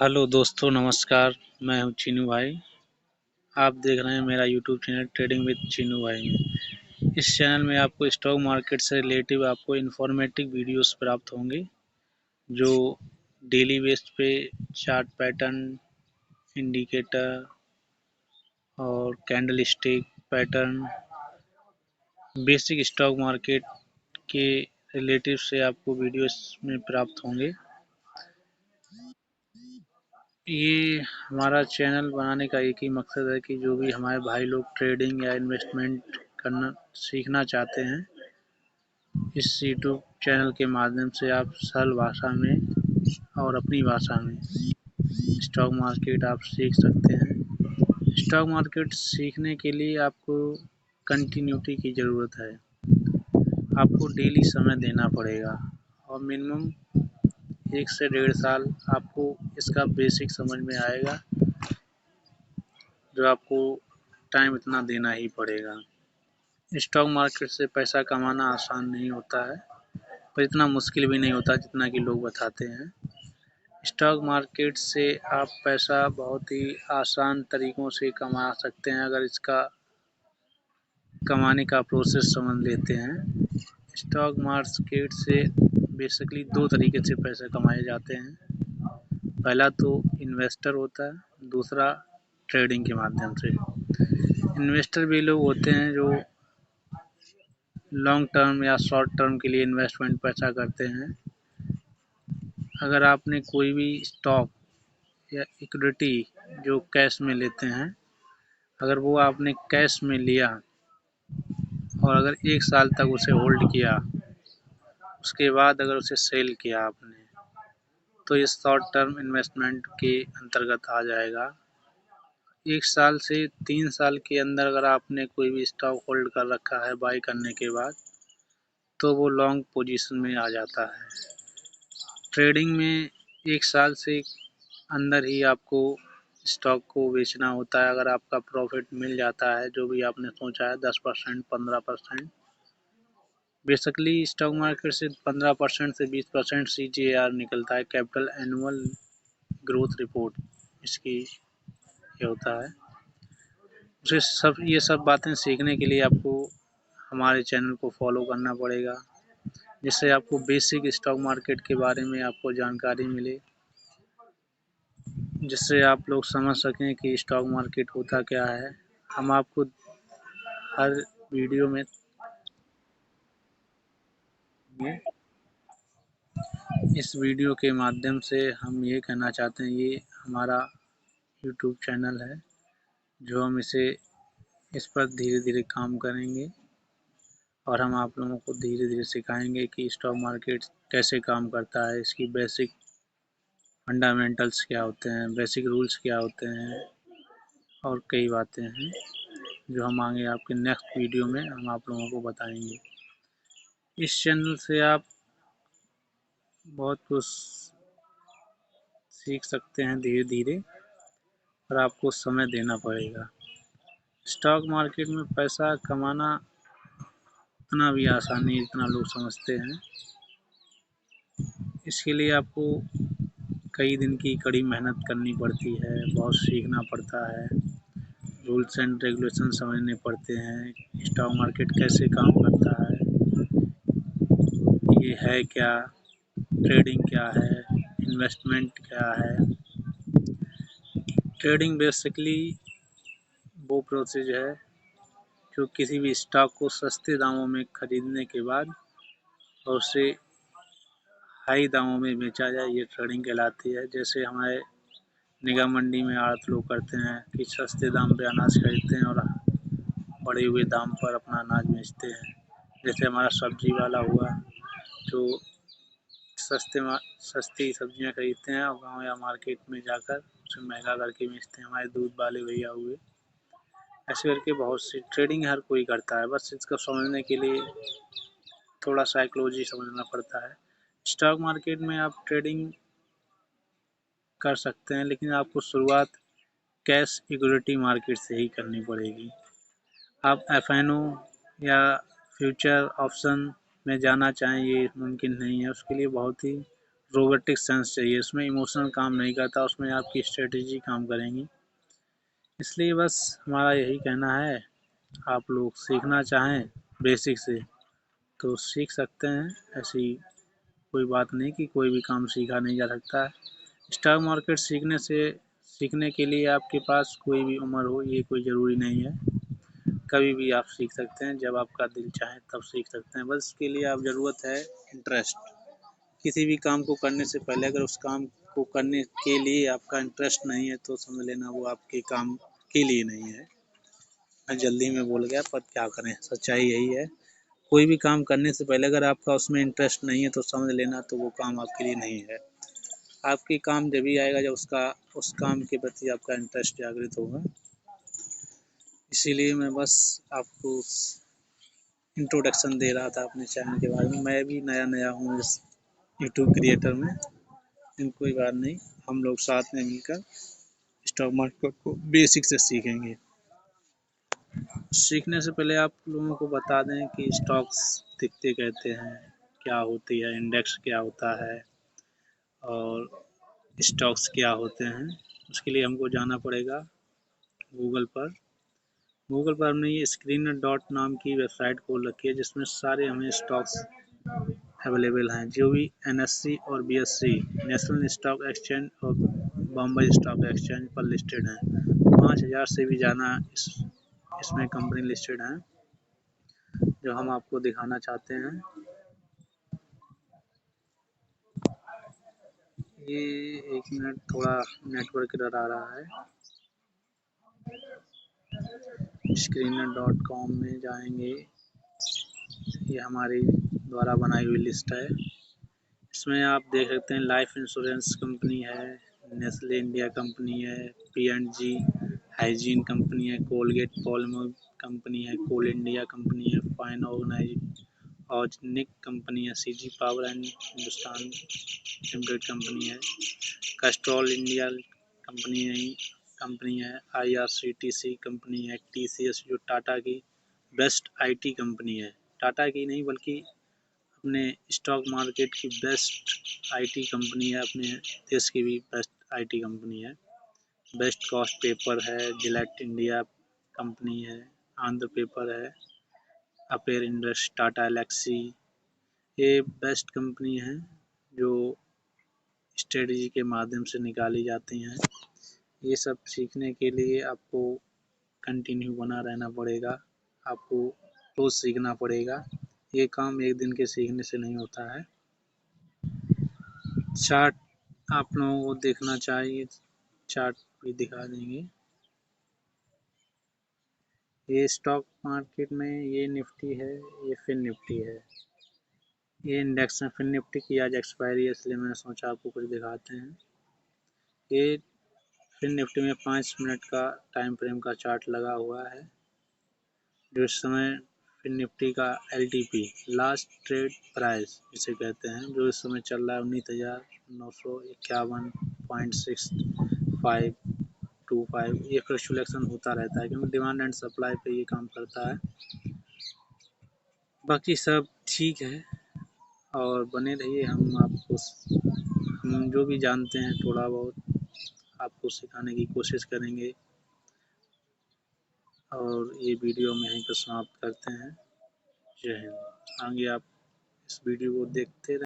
Hello दोस्तों, नमस्कार। मैं हूं चीनू भाई। आप देख रहे हैं मेरा YouTube channel trading with Chinu भाई में। इस चैनल में आपको स्टॉक मार्केट से रिलेटिव आपको इन्फॉर्मेटिव वीडियोस प्राप्त होंगे, जो डेली बेस पे चार्ट पैटर्न, इंडिकेटर और candle stick pattern, basic stock market के रिलेटिव से आपको वीडियोस में प्राप्त होंगे। ये हमारा चैनल बनाने का एक ही मकसद है कि जो भी हमारे भाई लोग ट्रेडिंग या इन्वेस्टमेंट करना सीखना चाहते हैं, इस यूट्यूब चैनल के माध्यम से आप सरल भाषा में और अपनी भाषा में स्टॉक मार्केट आप सीख सकते हैं। स्टॉक मार्केट सीखने के लिए आपको कंटिन्यूटी की ज़रूरत है। आपको डेली समय देना पड़ेगा और मिनिमम 1 से 1.5 साल आपको इसका बेसिक समझ में आएगा, जो आपको टाइम इतना देना ही पड़ेगा। स्टॉक मार्केट से पैसा कमाना आसान नहीं होता है, पर इतना मुश्किल भी नहीं होता जितना कि लोग बताते हैं। स्टॉक मार्केट से आप पैसा बहुत ही आसान तरीकों से कमा सकते हैं, अगर इसका कमाने का प्रोसेस समझ लेते हैं। स्टॉक मार्केट से बेसिकली 2 तरीके से पैसे कमाए जाते हैं। पहला तो इन्वेस्टर होता है, दूसरा ट्रेडिंग के माध्यम से। इन्वेस्टर भी लोग होते हैं जो लॉन्ग टर्म या शॉर्ट टर्म के लिए इन्वेस्टमेंट पैसा करते हैं। अगर आपने कोई भी स्टॉक या इक्विटी जो कैश में लेते हैं, अगर वो आपने कैश में लिया और अगर 1 साल तक उसे होल्ड किया, उसके बाद अगर उसे सेल किया आपने, तो ये शॉर्ट टर्म इन्वेस्टमेंट के अंतर्गत आ जाएगा। 1 साल से 3 साल के अंदर अगर आपने कोई भी स्टॉक होल्ड कर रखा है बाई करने के बाद, तो वो लॉन्ग पोजीशन में आ जाता है। ट्रेडिंग में 1 साल से अंदर ही आपको स्टॉक को बेचना होता है। अगर आपका प्रॉफिट मिल जाता है, जो भी आपने सोचा है 10%, 15%, बेसिकली स्टॉक मार्केट से 15% से 20% CGR निकलता है, कैपिटल एनुअल ग्रोथ रिपोर्ट इसकी ये होता है। उसे ये सब बातें सीखने के लिए आपको हमारे चैनल को फॉलो करना पड़ेगा, जिससे आपको बेसिक स्टॉक मार्केट के बारे में आपको जानकारी मिले, जिससे आप लोग समझ सकें कि स्टॉक मार्केट होता क्या है। हम आपको हर वीडियो में इस वीडियो के माध्यम से हम ये कहना चाहते हैं, ये हमारा यूट्यूब चैनल है, जो हम इस पर धीरे धीरे काम करेंगे और हम आप लोगों को धीरे धीरे सिखाएंगे कि स्टॉक मार्केट कैसे काम करता है, इसकी बेसिक फंडामेंटल्स क्या होते हैं, बेसिक रूल्स क्या होते हैं और कई बातें हैं जो हम आगे आपके नेक्स्ट वीडियो में हम आप लोगों को बताएंगे। इस चैनल से आप बहुत कुछ सीख सकते हैं धीरे धीरे, पर आपको समय देना पड़ेगा। स्टॉक मार्केट में पैसा कमाना उतना भी आसान नहीं जितना लोग समझते हैं। इसके लिए आपको कई दिन की कड़ी मेहनत करनी पड़ती है, बहुत सीखना पड़ता है, रूल्स एंड रेगुलेशन समझने पड़ते हैं, स्टॉक मार्केट कैसे काम करता है, ये है क्या, ट्रेडिंग क्या है, इन्वेस्टमेंट क्या है। ट्रेडिंग बेसिकली वो प्रोसेस है जो किसी भी स्टॉक को सस्ते दामों में खरीदने के बाद और उसे हाई दामों में बेचा जाए, ये ट्रेडिंग कहलाती है। जैसे हमारे निगम मंडी में आड़त लोग करते हैं कि सस्ते दाम पे अनाज खरीदते हैं और बढ़े हुए दाम पर अपना अनाज बेचते हैं। जैसे हमारा सब्जी वाला हुआ, जो सस्ती सब्जियां खरीदते हैं और गांव या मार्केट में जाकर उसे महंगा करके बेचते हैं। हमारे दूध वाले भैया हुए, ऐसे करके बहुत सी ट्रेडिंग हर कोई करता है। बस इसको समझने के लिए थोड़ा साइकोलॉजी समझना पड़ता है। स्टॉक मार्केट में आप ट्रेडिंग कर सकते हैं, लेकिन आपको शुरुआत कैश इक्विटी मार्केट से ही करनी पड़ेगी। आप एफ.एन.ओ या फ्यूचर ऑप्शन में जाना चाहें, ये मुमकिन नहीं है। उसके लिए बहुत ही रोबोटिक सेंस चाहिए, इसमें इमोशनल काम नहीं करता, उसमें आपकी स्ट्रेटेजी काम करेंगी। इसलिए बस हमारा यही कहना है, आप लोग सीखना चाहें बेसिक से तो सीख सकते हैं। ऐसी कोई बात नहीं कि कोई भी काम सीखा नहीं जा सकता है। स्टॉक मार्केट सीखने के लिए आपके पास कोई भी उम्र हो, ये कोई ज़रूरी नहीं है। कभी भी आप सीख सकते हैं, जब आपका दिल चाहे तब सीख सकते हैं। बस इसके लिए आप ज़रूरत है इंटरेस्ट। किसी भी काम को करने से पहले अगर उस काम को करने के लिए आपका इंटरेस्ट नहीं है तो समझ लेना वो आपके काम के लिए नहीं है। मैं जल्दी में बोल गया पर क्या करें, सच्चाई यही है। कोई भी काम करने से पहले अगर आपका उसमें इंटरेस्ट नहीं है तो समझ लेना तो वो काम आपके लिए नहीं है। आपके काम जब भी आएगा जब उस काम के प्रति आपका इंटरेस्ट जागृत होगा। इसीलिए मैं बस आपको इंट्रोडक्शन दे रहा था अपने चैनल के बारे में। मैं भी नया हूँ इस यूट्यूब क्रिएटर में, लेकिन कोई बात नहीं, हम लोग साथ में मिलकर स्टॉक मार्केट को बेसिक से सीखेंगे। सीखने से पहले आप लोगों को बता दें कि स्टॉक्स दिखते कहते हैं, क्या होती है, इंडेक्स क्या होता है और स्टॉक्स क्या होते हैं। उसके लिए हमको जाना पड़ेगा गूगल पर। गूगल पर हमने ये स्क्रीनर डॉट नाम की वेबसाइट खोल रखी है, जिसमें सारे हमें स्टॉक्स अवेलेबल हैं, जो भी एनएससी और बीएससी नेशनल स्टॉक एक्सचेंज और बॉम्बे स्टॉक एक्सचेंज पर लिस्टेड हैं। 5000 से भी ज़्यादा इसमें कंपनी लिस्टेड हैं, जो हम आपको दिखाना चाहते हैं। ये 1 मिनट, थोड़ा नेटवर्क एरर आ रहा है। screener.com में जाएंगे, ये हमारी द्वारा बनाई हुई लिस्ट है। इसमें आप देख सकते हैं लाइफ इंश्योरेंस कंपनी है, नेस्ले इंडिया कंपनी है, पी&जी हाइजीन कंपनी है, कोलगेट पॉलिमर कंपनी है, कोल इंडिया कंपनी है, फाइन ऑर्गेनिक कंपनी है, CG power and Hindustan limited company है, कैस्ट्रॉल इंडिया कंपनी है, आईआरसीटीसी कंपनी है, टीसीएस जो टाटा की बेस्ट आईटी कंपनी है, टाटा की नहीं बल्कि अपने स्टॉक मार्केट की बेस्ट आईटी कंपनी है, अपने देश की भी बेस्ट आईटी कंपनी है। बेस्ट कॉस्ट पेपर है, डिलैक्ट इंडिया कंपनी है, आंध्र पेपर है, अपेर इंडस, टाटा एलेक्सी, ये बेस्ट कंपनी है जो स्ट्रेटजी के माध्यम से निकाली जाती हैं। ये सब सीखने के लिए आपको कंटिन्यू बना रहना पड़ेगा, आपको रोज़ सीखना पड़ेगा। ये काम एक दिन के सीखने से नहीं होता है। चार्ट आप लोगों को देखना चाहिए, चार्ट भी दिखा देंगे। ये स्टॉक मार्केट में ये निफ्टी है, ये फिन निफ्टी है, ये इंडेक्स है। फिन निफ्टी की आज एक्सपायरी है, इसलिए मैंने सोचा आपको कुछ दिखाते हैं। ये फिन निफ्टी में 5 मिनट का टाइम फ्रेम का चार्ट लगा हुआ है, जो इस समय फिन निफ्टी का LTP लास्ट ट्रेड प्राइस जिसे कहते हैं, जो इस समय चल रहा है 19,951.6525। ये फ्लक्चुएशन होता रहता है क्योंकि डिमांड एंड सप्लाई पे ये काम करता है। बाकी सब ठीक है और बने रहिए, हम जो भी जानते हैं थोड़ा बहुत आपको सिखाने की कोशिश करेंगे। और ये वीडियो हम यहीं पर समाप्त करते हैं। जय हिंद। आगे आप इस वीडियो को देखते रहें।